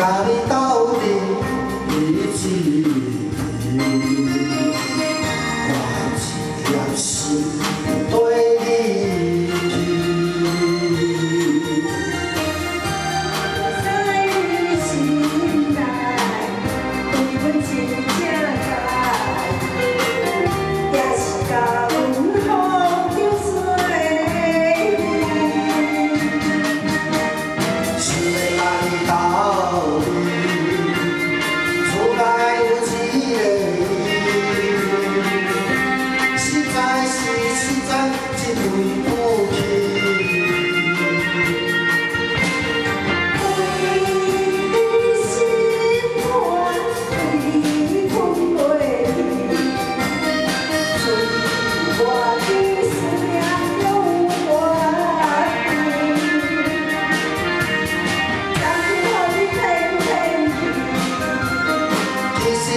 甲你斗阵一起，我一颗心对你去。在你心内，对阮真正爱，也是甲阮好叫做你。想要甲你斗阵，厝内有一个你，实在一对夫妻。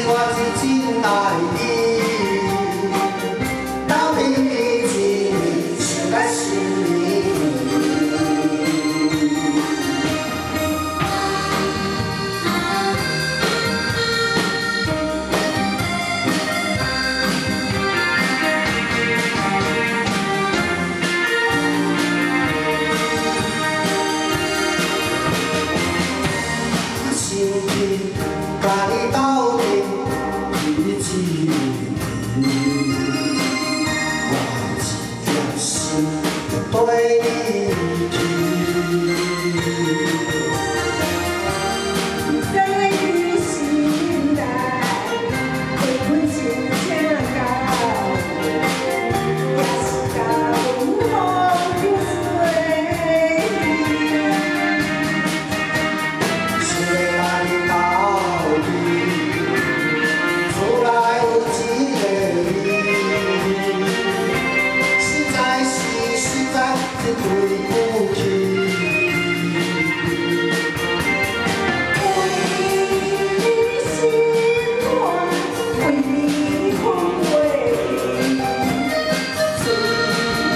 我是真爱你，到底一年想到心里。生气，甲你斗阵。 一起，我一颗心对你去。在你心内，对阮真正爱，也是甲阮好叫做你。想要甲你斗阵。 厝内有一个你，实在一对夫妻。为你心肝，为你风月，尽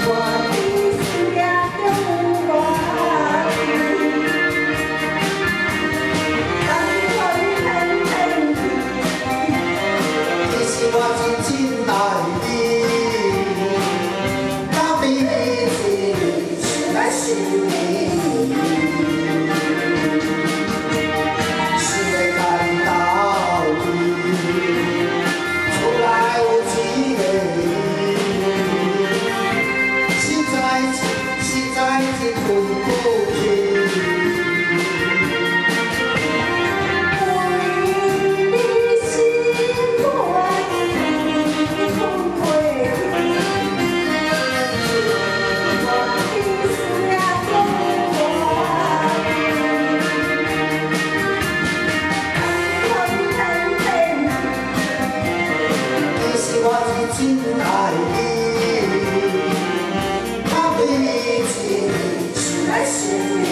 我的思念中我其实我是真爱你，到底一年想来想去。 我是真爱你，到底一年想来想去。